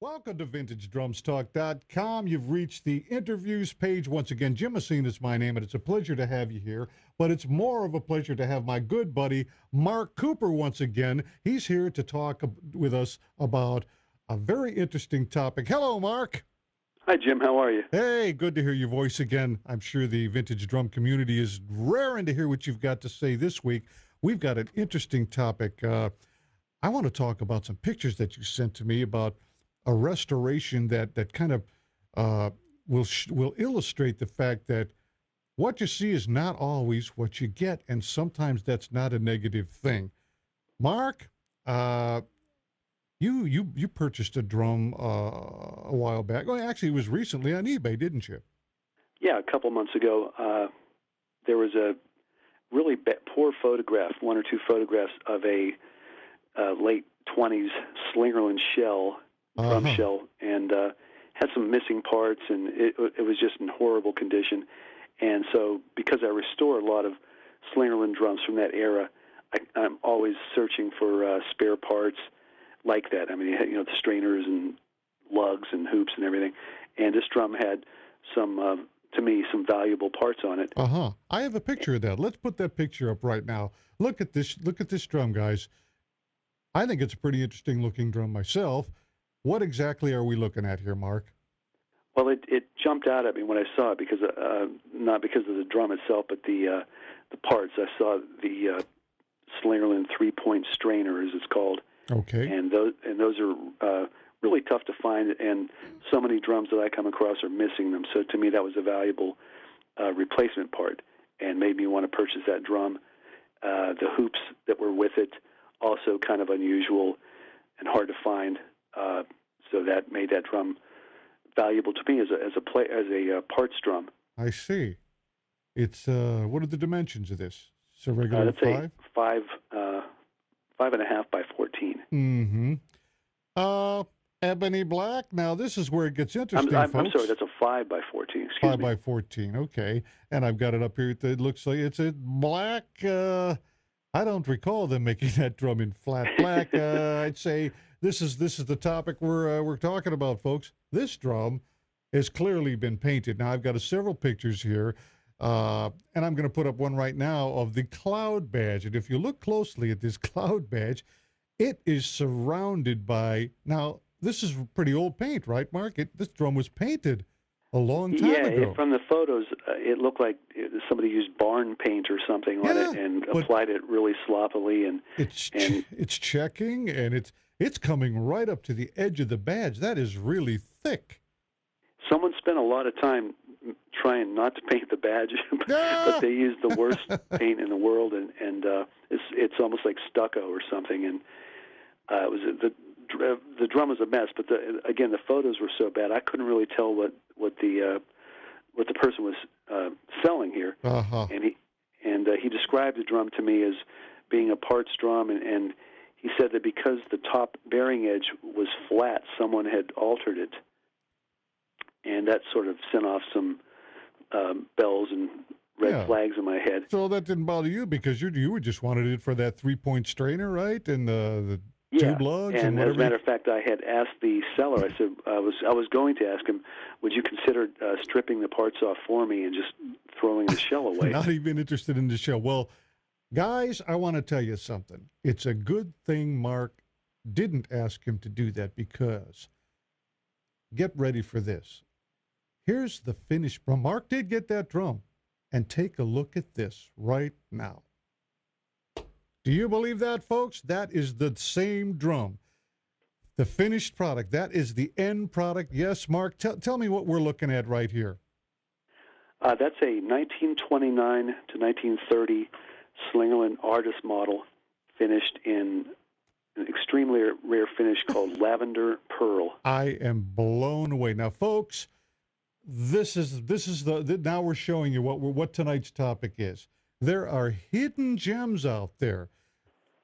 Welcome to VintageDrumsTalk.com. You've reached the interviews page. Once again, Jim MESSINA is my name, and it's a pleasure to have you here. But it's more of a pleasure to have my good buddy, Mark Cooper, once again. He's here to talk with us about a very interesting topic. Hello, Mark. Hi, Jim. How are you? Hey, good to hear your voice again. I'm sure the vintage drum community is raring to hear what you've got to say this week. We've got an interesting topic. I want to talk about some pictures that you sent to me about a restoration that kind of will illustrate the fact that what you see is not always what you get, and sometimes that's not a negative thing. Mark, you purchased a drum a while back. Well, actually, it was recently on eBay, didn't you? Yeah, a couple months ago, there was a really poor photograph, one or two photographs of a late 20s Slingerland shell, drum shell, and had some missing parts, and it was just in horrible condition. And so because I restore a lot of Slingerland drums from that era, I'm always searching for spare parts like that. I mean, the strainers and lugs and hoops and everything. And this drum had some, to me, some valuable parts on it. I have a picture of that. Let's put that picture up right now. Look at this drum, guys. I think it's a pretty interesting looking drum myself. What exactly are we looking at here, Mark? Well, it jumped out at me when I saw it because not because of the drum itself, but the parts. I saw the Slingerland 3-point strainer, as it's called. Okay. And those are really tough to find, and so many drums that I come across are missing them. So to me, that was a valuable replacement part, and made me want to purchase that drum. The hoops that were with it also kind of unusual and hard to find. So that made that drum valuable to me as a parts drum. I see. It's what are the dimensions of this? It's a regular that's 5? a 5.5 by 14. Ebony black. Now this is where it gets interesting, folks. I'm sorry, that's a 5 by 14. Excuse me. 5 by 14. Okay, and I've got it up here. It looks like it's a black. I don't recall them making that drum in flat black. I'd say this is the topic we're talking about, folks. This drum has clearly been painted. Now I've got several pictures here, and I'm going to put up one right now of the cloud badge. And if you look closely at this cloud badge, it is surrounded by. Now this is pretty old paint, right, Mark? This drum was painted a long time ago. Yeah, from the photos, it looked like somebody used barn paint or something on it and applied it really sloppily. And it's checking, and it's coming right up to the edge of the badge. That is really thick. Someone spent a lot of time trying not to paint the badge, but they used the worst paint in the world, and it's almost like stucco or something. And it was the drum was a mess. But again, the photos were so bad, I couldn't really tell what the person was selling here. And he described the drum to me as being a parts drum, and he said that because the top bearing edge was flat, someone had altered it, and that sort of sent off some bells and red flags in my head. So that didn't bother you because you just wanted it for that 3-point strainer, right? And the tube lugs and as a matter of fact, I had asked the seller. I said I was going to ask him, would you consider stripping the parts off for me and just throwing the shell away? Not even interested in the shell. Well, guys, I want to tell you something. It's a good thing Mark didn't ask him to do that, because get ready for this. Here's the finished drum. Mark did get that drum, and take a look at this right now. Do you believe that, folks? That is the same drum. The finished product. That is the end product. Yes, Mark, tell me what we're looking at right here. That's a 1929 to 1930 Slingerland artist model, finished in an extremely rare finish called Lavender Pearl. I am blown away. Now, folks, this is now we're showing you what tonight's topic is. There are hidden gems out there.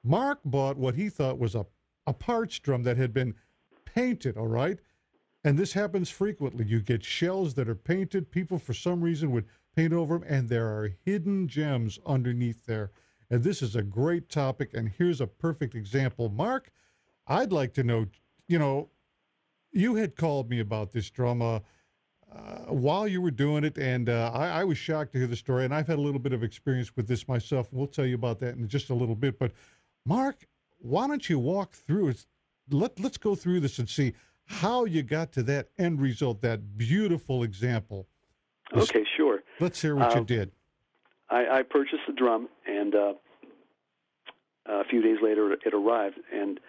Mark bought what he thought was a parts drum that had been painted, all right? And this happens frequently. You get shells that are painted. People, for some reason, would paint over them, and there are hidden gems underneath there. And this is a great topic, and here's a perfect example. Mark, I'd like to know, You had called me about this drum while you were doing it, and I was shocked to hear the story. And I've had a little bit of experience with this myself. And we'll tell you about that in just a little bit. But Mark, why don't you walk through it? Let's go through this and see how you got to that end result, that beautiful example. Okay, sure. Let's hear what you did. I purchased the drum, and a few days later it arrived. And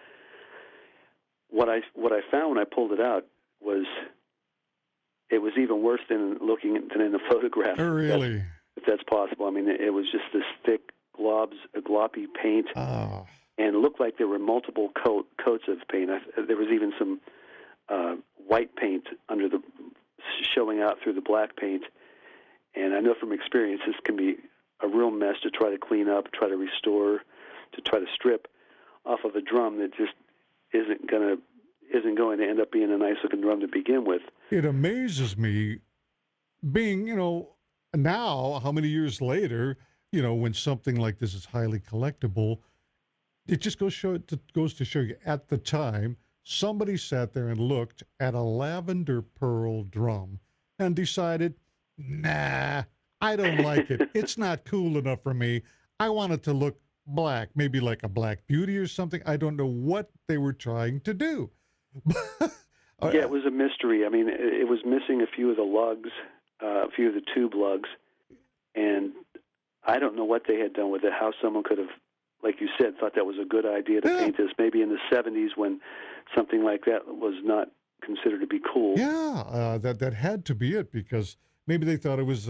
what I found when I pulled it out was it was even worse than in the photograph. Oh, really? If that's possible. I mean, it was just this thick gloppy paint, and it looked like there were multiple coats of paint. There was even some white paint showing out through the black paint. And I know from experience this can be a real mess to try to clean up, try to restore, to try to strip off of a drum that just isn't going to end up being a nice looking drum to begin with. It amazes me, being, now how many years later, when something like this is highly collectible, it just goes to show you at the time somebody sat there and looked at a lavender pearl drum and decided, nah, I don't like it. It's not cool enough for me. I want it to look black, maybe like a Black Beauty or something. I don't know what they were trying to do. Yeah, it was a mystery. I mean, it was missing a few of the lugs, a few of the tube lugs, and I don't know what they had done with it, how someone could have, like you said, thought that was a good idea to paint this, maybe in the 70s when something like that was not considered to be cool. Yeah, that had to be it, because maybe they thought it was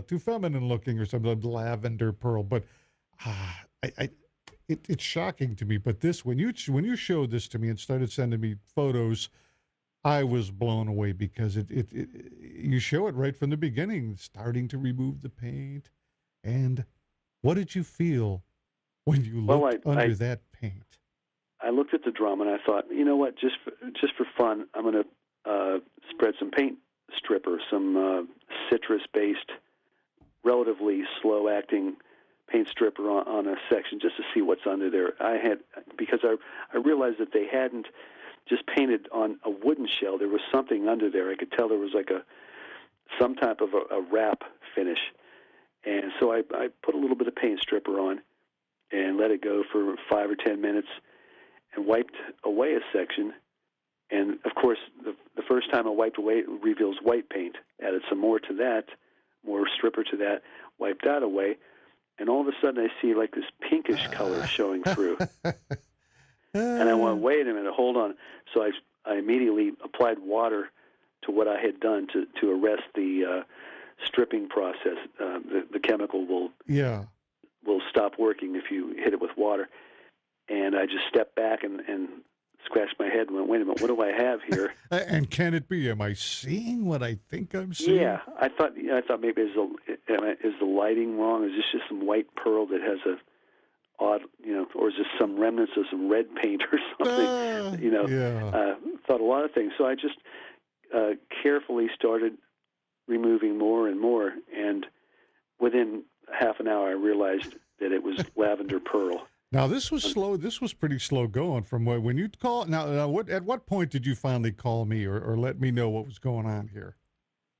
too feminine looking or something, lavender pearl. But it's shocking to me. But this, when you showed this to me and started sending me photos, I was blown away, because you show it right from the beginning, starting to remove the paint. And what did you feel when you looked under that paint? I looked at the drum and I thought, you know what, just for fun, I'm going to spread some paint stripper, some citrus-based, relatively slow-acting paint stripper on a section just to see what's under there. Because I realized that they hadn't just painted on a wooden shell. There was something under there. I could tell there was like some type of a wrap finish. And so I put a little bit of paint stripper on and let it go for 5 or 10 minutes and wiped away a section. And, of course, the first time I wiped away, it reveals white paint. Added some more to that, more stripper to that, wiped that away. And all of a sudden I see like this pinkish color showing through. And I went, wait a minute, hold on. So I immediately applied water to what I had done to arrest the stripping process. The chemical will stop working if you hit it with water. And I just stepped back and scratched my head and went, wait a minute, what do I have here? And can it be? Am I seeing what I think I'm seeing? Yeah, I thought maybe is the lighting wrong? Is this just some white pearl that has a odd, or is this some remnants of some red paint or something? Thought a lot of things. So I just carefully started removing more and more, and within half an hour I realized that it was lavender pearl. Now this was slow. This was pretty slow going from when you'd call. Now, at what point did you finally call me or let me know what was going on here?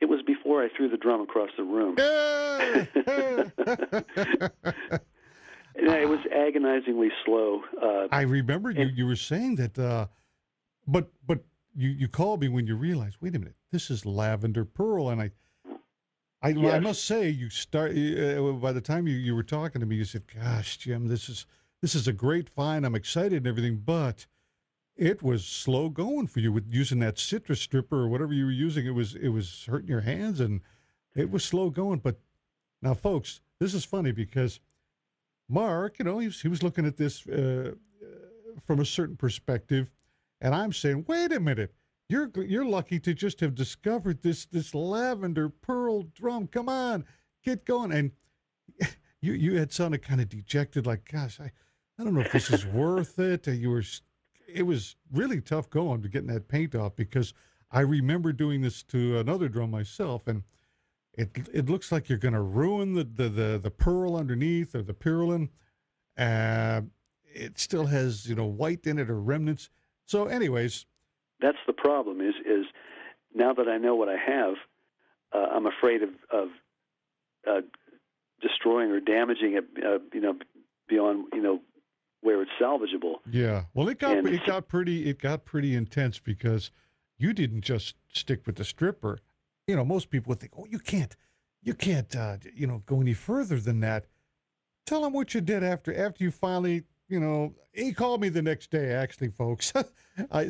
It was before I threw the drum across the room. It was agonizingly slow. I remember you were saying that, but you called me when you realized, wait a minute, this is lavender pearl, and I must say, by the time you were talking to me, you said, "Gosh, Jim, this is a great find. I'm excited and everything," but it was slow going for you with using that citrus stripper or whatever you were using. It was hurting your hands, and it was slow going. But now, folks, this is funny because Mark, he was looking at this from a certain perspective, and I'm saying, wait a minute, you're lucky to just have discovered this lavender pearl drum. Come on, get going. And you had sounded kind of dejected, like, gosh, I don't know if this is worth it. It was really tough going to getting that paint off, because I remember doing this to another drum myself, and it looks like you're going to ruin the pearl underneath, or the purlin. It still has white in it or remnants. So, anyways, that's the problem. Is now that I know what I have, I'm afraid of destroying or damaging it. Beyond where it's salvageable. Yeah. Well, it got pretty intense because you didn't just stick with the stripper. Most people would think, oh, you can't, go any further than that. Tell them what you did after you finally, he called me the next day, actually, folks.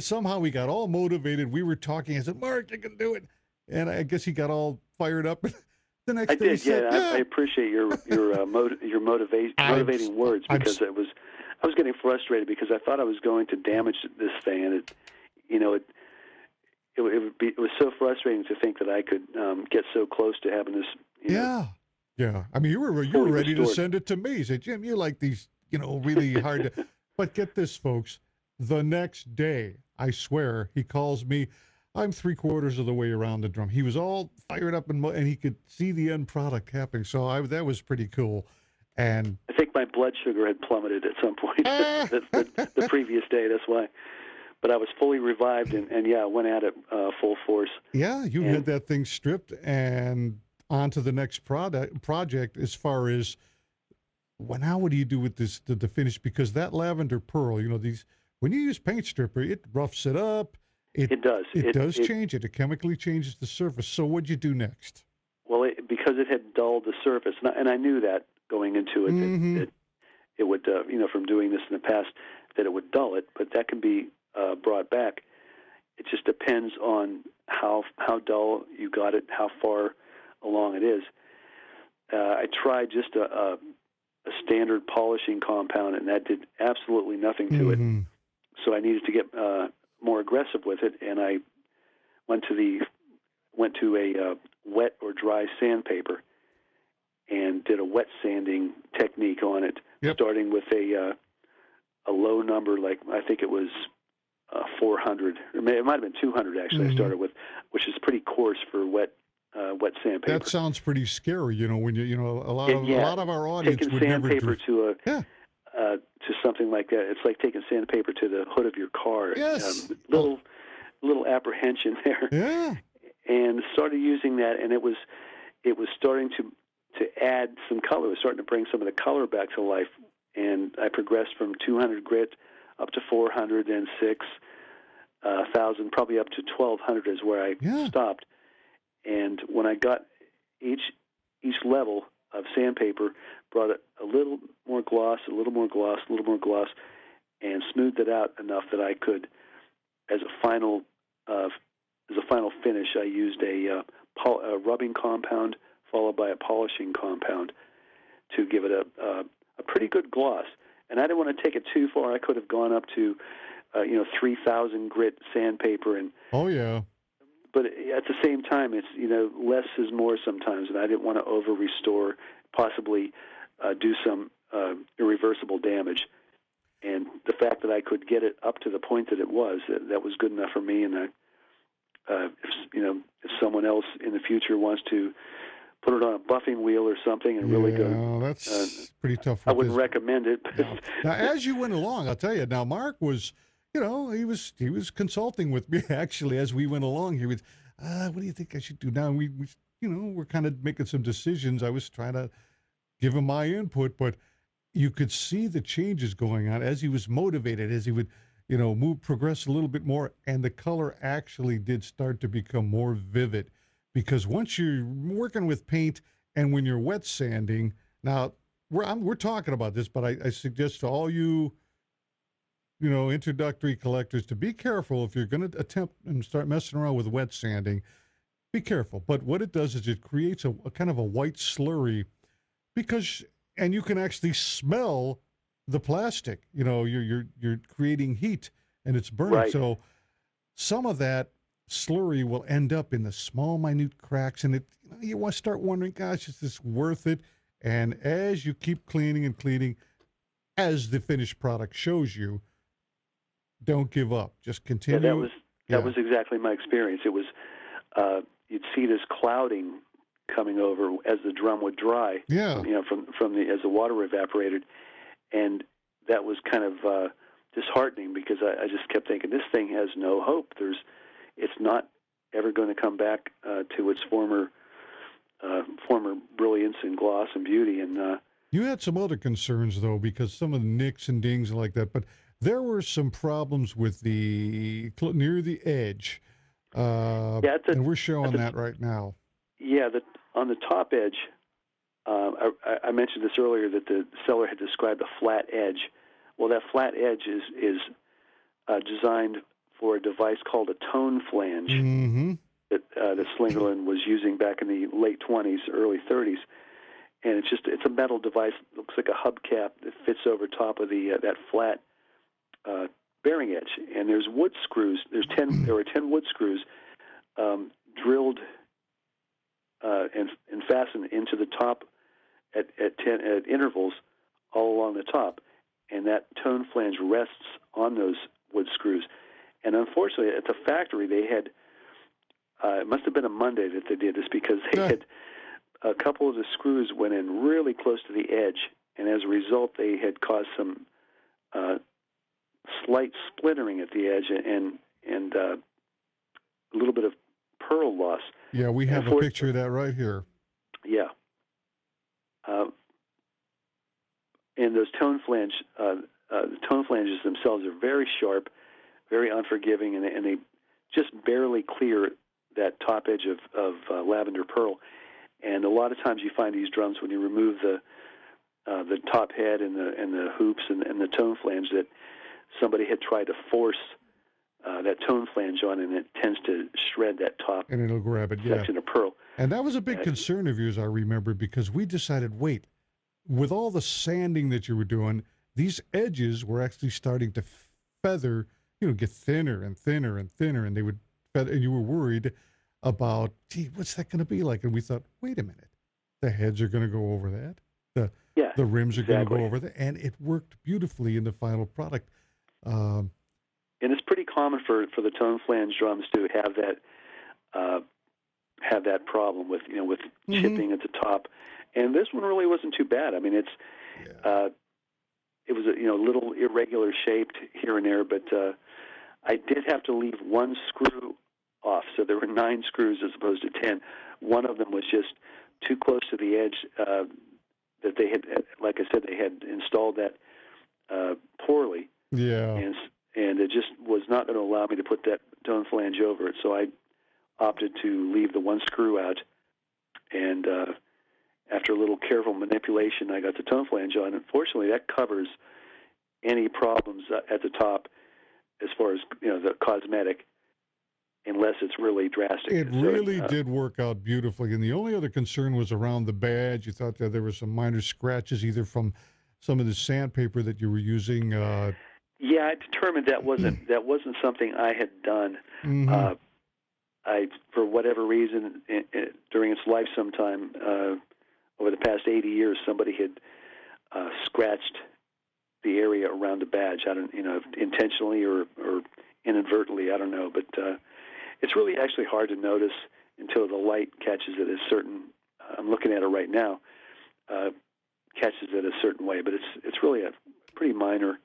Somehow we got all motivated. We were talking. I said, Mark, you can do it. And I guess he got all fired up. The next day did, said, yeah. I appreciate your motivating words, because I was getting frustrated because I thought I was going to damage this thing, and it was so frustrating to think that I could get so close to having this. Yeah. I mean, you were ready to send it to me. You said, Jim, you like these, really hard to. But get this, folks. The next day, I swear, he calls me. I'm 3/4 of the way around the drum. He was all fired up and he could see the end product happening. So that was pretty cool. And I think my blood sugar had plummeted at some point the previous day. That's why. But I was fully revived and went at it full force. Yeah, you had that thing stripped and on to the next project as far as now what do you do with this the finish? Because that lavender pearl, when you use paint stripper, it roughs it up. It does. It does change it. It chemically changes the surface. So what'd you do next? Well, because it had dulled the surface, and I knew that going into it, mm-hmm. that it would, from doing this in the past, that it would dull it. But that can be brought back. It just depends on how dull you got it, how far along it is. I tried just a standard polishing compound, and that did absolutely nothing to mm-hmm. it. So I needed to get more aggressive with it, and I went to a wet or dry sandpaper and did a wet sanding technique on it, starting with a low number, like I think it was 400, or it might have been 200 actually. mm-hmm. I started with, which is pretty coarse for wet sandpaper. That sounds pretty scary, when a lot of our audience taking would never sandpaper do. To something like that. It's like taking sandpaper to the hood of your car. Yes. Little apprehension there. Yeah. And started using that, and it was starting to add some color. It was starting to bring some of the color back to life. And I progressed from 200 grit up to 406, 1,000, probably up to 1,200 is where I stopped. And when I got each level of sandpaper, brought it a little more gloss, a little more gloss, a little more gloss, and smoothed it out enough that I could, as a final finish, I used a rubbing compound followed by a polishing compound to give it a pretty good gloss. And I didn't want to take it too far. I could have gone up to 3,000 grit sandpaper, and but at the same time, it's less is more sometimes, and I didn't want to over restore, possibly do some irreversible damage. And the fact that I could get it up to the point that it was, that was good enough for me. And if someone else in the future wants to put it on a buffing wheel or something and really go, that's pretty tough. I wouldn't recommend it. No. Now, as you went along, I'll tell you. Now, Mark was. He was consulting with me actually as we went along. He was, what do you think I should do now? And we're kind of making some decisions. I was trying to give him my input, but you could see the changes going on as he was motivated, as he would, progress a little bit more, and the color actually did start to become more vivid. Because once you're working with paint and when you're wet sanding, now we're talking about this, but I suggest to all you. Introductory collectors to be careful if you're going to attempt and start messing around with wet sanding. Be careful. But what it does is it creates a kind of a white slurry and you can actually smell the plastic. You're creating heat and it's burning. Right. So some of that slurry will end up in the small, minute cracks, and you want to start wondering, gosh, is this worth it? And as you keep cleaning and cleaning, as the finished product shows you, don't give up. Just continue. Yeah, that was exactly my experience. It was you'd see this clouding coming over as the drum would dry. Yeah. From as the water evaporated, and that was kind of disheartening because I just kept thinking this thing has no hope. It's not ever going to come back to its former brilliance and gloss and beauty. And you had some other concerns though, because some of the nicks and dings like that, but there were some problems with the near the edge, and we're showing that right now. Yeah, on the top edge. I mentioned this earlier that the seller had described a flat edge. Well, that flat edge is designed for a device called a tone flange that Slingerland was using back in the late 20s, early 30s. And it's a metal device that looks like a hubcap that fits over top of that flat bearing edge. And there's wood screws. There were 10 wood screws drilled and fastened into the top at intervals all along the top, and that tone flange rests on those wood screws. And unfortunately, at the factory, they had it must have been a Monday that they did this because they had a couple of the screws went in really close to the edge, and as a result, they had caused some slight splintering at the edge and a little bit of pearl loss. Yeah, we have a picture of that right here. Yeah. And those tone flanges themselves are very sharp, very unforgiving, and they just barely clear that top edge of lavender pearl. And a lot of times you find these drums when you remove the top head and the hoops and the tone flange that somebody had tried to force that tone flange on, and it tends to shred that top and it'll grab it, section of pearl. And that was a big concern of yours, I remember, because we decided, wait, with all the sanding that you were doing, these edges were actually starting to feather, get thinner and thinner and thinner, and they would feather, and you were worried about, gee, what's that going to be like? And we thought, wait a minute, the heads are going to go over that. The rims are going to go over that, and it worked beautifully in the final product. And it's pretty common for the tone flange drums to have that problem with chipping at the top, and this one really wasn't too bad. I mean, it was a little irregular shaped here and there, but I did have to leave one screw off, so there were 9 screws as opposed to 10. One of them was just too close to the edge that they had, like I said, they had installed that poorly. Yeah. And it just was not going to allow me to put that tone flange over it. So I opted to leave the one screw out. And after a little careful manipulation, I got the tone flange on. Unfortunately, that covers any problems at the top as far as the cosmetic, unless it's really drastic. It really did work out beautifully. And the only other concern was around the badge. You thought that there were some minor scratches, either from some of the sandpaper that you were using. Yeah, I determined that wasn't something I had done. I, for whatever reason, during its life, sometime over the past 80 years, somebody had scratched the area around the badge. I don't, intentionally or inadvertently. I don't know, but it's really actually hard to notice until the light catches it a certain. I'm looking at it right now. Catches it a certain way, but it's really a pretty minor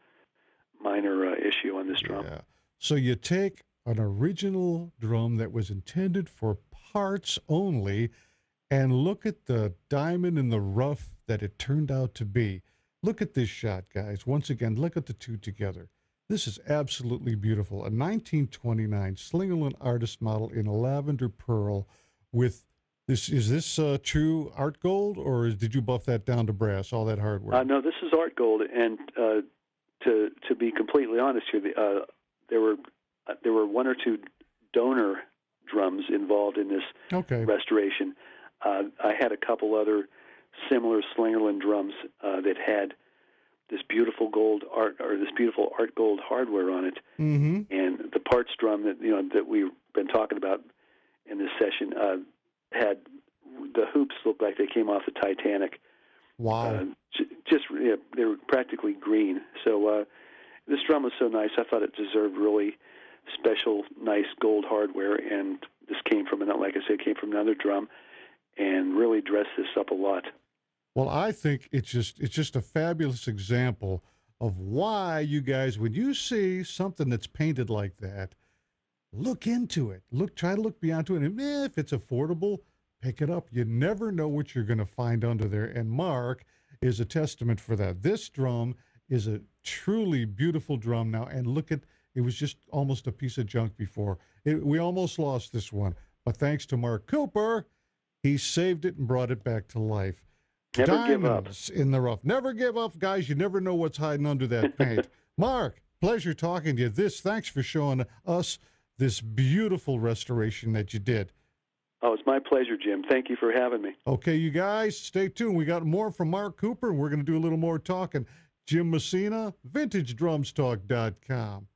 issue on this drum. Yeah. So you take an original drum that was intended for parts only and look at the diamond in the rough that it turned out to be. Look at this shot, guys. Once again, look at the two together. This is absolutely beautiful. A 1929 Slingerland artist model in lavender pearl with this. Is this true art gold, or did you buff that down to brass, all that hardware? No, this is art gold, and to be completely honest here, there were one or two donor drums involved in this restoration. I had a couple other similar Slingerland drums that had this beautiful art gold hardware on it, and the parts drum that we've been talking about in this session had the hoops looked like they came off the Titanic. Wow! They were practically green. So this drum was so nice. I thought it deserved really special, nice gold hardware, and this came from another drum, and really dressed this up a lot. Well, I think it's just a fabulous example of why you guys, when you see something that's painted like that, look into it. Try to look beyond to it. And if it's affordable, pick it up. You never know what you're going to find under there. And Mark is a testament for that. This drum is a truly beautiful drum now. And look at, it was just almost a piece of junk before. We almost lost this one. But thanks to Mark Cooper, he saved it and brought it back to life. Never give up. Diamonds in the rough. Never give up, guys. You never know what's hiding under that paint. Mark, pleasure talking to you. Thanks for showing us this beautiful restoration that you did. Oh, it's my pleasure, Jim. Thank you for having me. Okay, you guys, stay tuned. We got more from Mark Cooper, and we're going to do a little more talking. Jim Messina, VintageDrumsTalk.com.